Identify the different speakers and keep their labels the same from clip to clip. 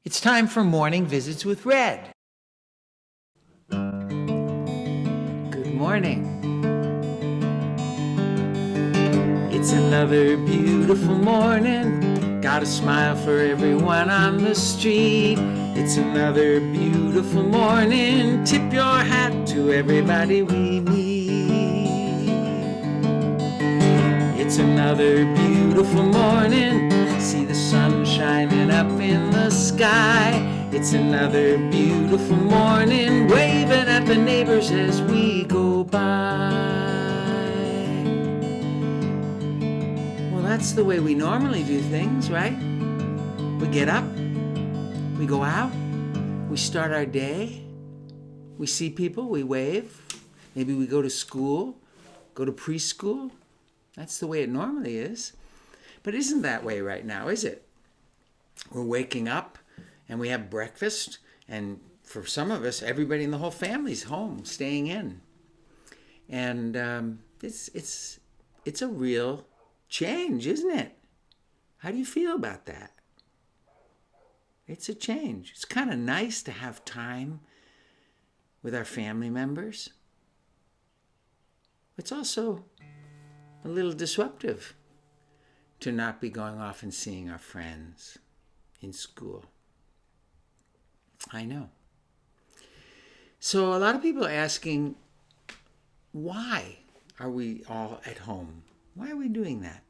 Speaker 1: It's time for Morning Visits with Red. Good morning. It's another beautiful morning. Got a smile for everyone on the street. It's another beautiful morning. Tip your hat to everybody we meet. It's another beautiful morning. See the sun shining up in the sky. It's another beautiful morning. Waving at the neighbors as we go by. Well, that's the way we normally do things, right? We get up, we go out, we start our day, we see people, we wave. Maybe we go to school, go to preschool. That's the way it normally is. But it isn't that way right now, is it? We're waking up and we have breakfast, and for some of us, everybody in the whole family's home, staying in. And it's a real change, isn't it? How do you feel about that? It's a change. It's kind of nice to have time with our family members. It's also a little disruptive to not be going off and seeing our friends in school. I know. So a lot of people are asking, why are we all at home? Why are we doing that?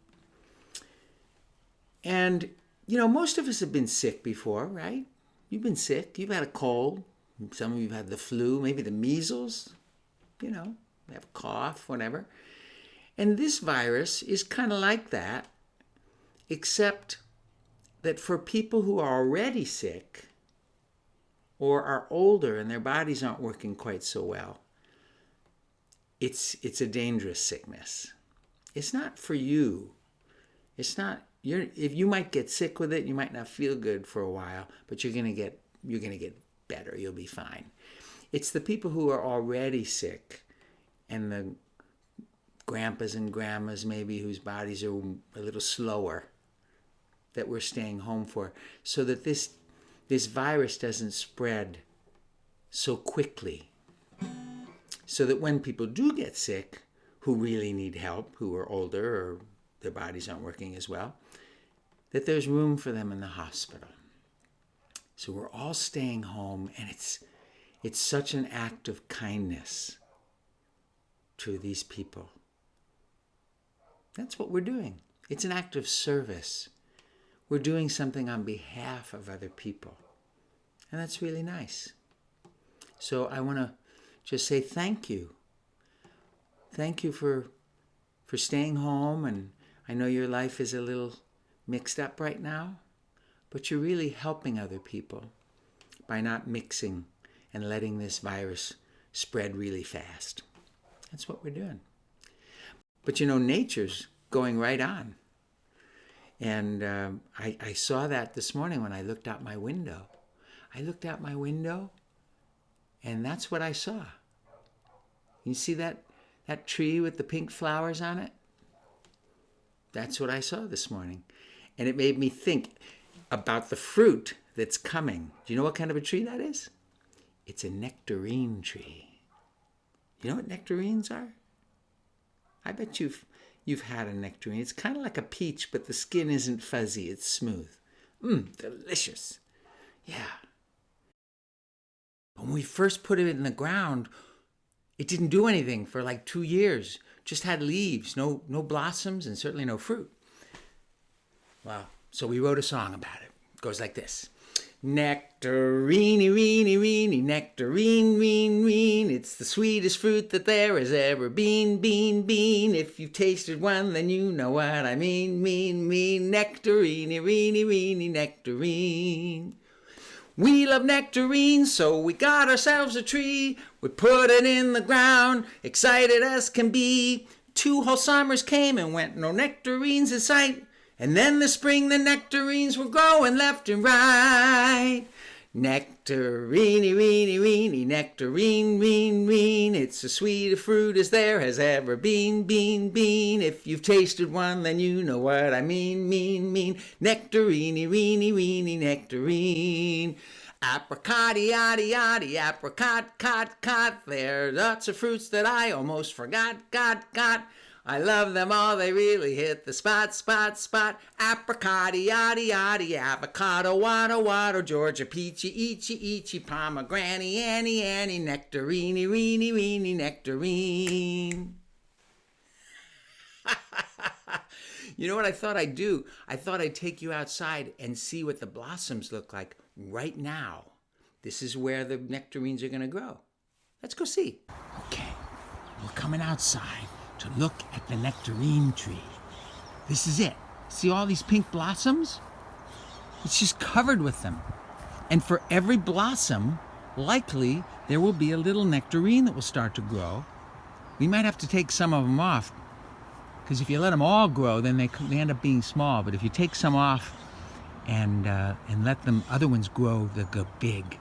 Speaker 1: And, most of us have been sick before, right? You've been sick. You've had a cold. Some of you have had the flu, maybe the measles. You have a cough, whatever. And this virus is kind of like that, except that for people who are already sick or are older and their bodies aren't working quite so well, it's a dangerous sickness. It's not for you. It's not. If you might get sick with it, you might not feel good for a while, but you're gonna get better. You'll be fine. It's the people who are already sick, and the grandpas and grandmas maybe whose bodies are a little slower, that we're staying home for, so that this virus doesn't spread so quickly. So that when people do get sick, who really need help, who are older or their bodies aren't working as well, that there's room for them in the hospital. So we're all staying home, and it's such an act of kindness to these people. That's what we're doing. It's an act of service. We're doing something on behalf of other people. And that's really nice. So I want to just say thank you. Thank you for staying home. And I know your life is a little mixed up right now, but you're really helping other people by not mixing and letting this virus spread really fast. That's what we're doing. But nature's going right on. And I saw that this morning when I looked out my window. I looked out my window, and that's what I saw. You see that tree with the pink flowers on it? That's what I saw this morning. And it made me think about the fruit that's coming. Do you know what kind of a tree that is? It's a nectarine tree. You know what nectarines are? I bet you've had a nectarine. It's kind of like a peach, but the skin isn't fuzzy. It's smooth. Delicious. Yeah. When we first put it in the ground, it didn't do anything for like 2 years. Just had leaves, no blossoms, and certainly no fruit. Well, so we wrote a song about it. It goes like this. Nectarine, reeny, reeny, nectarine, reen, reen. It's the sweetest fruit that there has ever been, bean. If you've tasted one, then you know what I mean. Nectarine, reeny, reeny, nectarine. We love nectarines, so we got ourselves a tree. We put it in the ground, excited as can be. 2 whole summers came and went, no nectarines in sight. And then the spring, the nectarines were growing left and right. Nectarine, weeny, weeny, nectarine, ween, ween. It's as sweet a fruit as there has ever been, been, been. If you've tasted one, then you know what I mean, mean, mean. Nectarine, weeny, weeny, nectarine. Apricot, yaddy, yaddy, apricot, cot, cot. There are lots of fruits that I almost forgot, got. I love them all, they really hit the spot, spot, spot. Apricot, yaddy, yaddy, avocado, wado, Georgia peachy, eachy, pomegranate, annie, nectarine, weeny, weeny, nectarine. You know what I thought I'd do? I thought I'd take you outside and see what the blossoms look like right now. This is where the nectarines are going to grow. Let's go see. Okay, we're coming outside to look at the nectarine tree. This is it. See all these pink blossoms? It's just covered with them. And for every blossom, likely there will be a little nectarine that will start to grow. We might have to take some of them off, because if you let them all grow, then they end up being small. But if you take some off and let them other ones grow, they'll go big.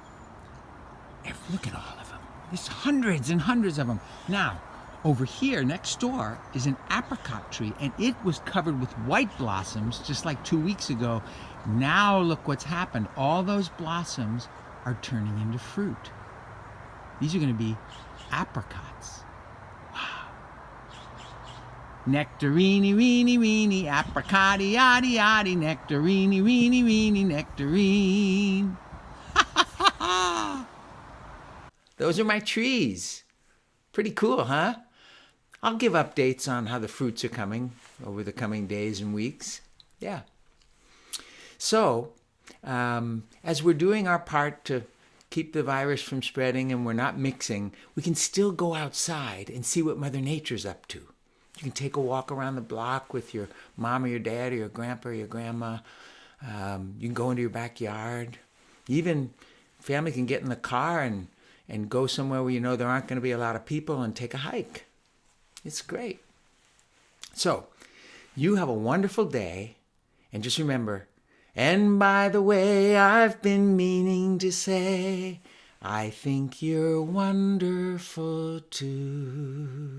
Speaker 1: Look at all of them. There's hundreds and hundreds of them. Now, over here next door is an apricot tree, and it was covered with white blossoms just like 2 weeks ago. Now look what's happened. All those blossoms are turning into fruit. These are going to be apricots. Nectarine, weeny, weeny, apricot, yaddy, yaddy, nectarine, weeny, weeny, nectarine. Those are my trees. Pretty cool, huh? I'll give updates on how the fruits are coming over the coming days and weeks. Yeah. So, as we're doing our part to keep the virus from spreading and we're not mixing, we can still go outside and see what Mother Nature's up to. You can take a walk around the block with your mom or your dad or your grandpa or your grandma. You can go into your backyard. Even family can get in the car and go somewhere where you know there aren't going to be a lot of people and take a hike. It's great. So, you have a wonderful day. And just remember, and by the way, I've been meaning to say, I think you're wonderful too.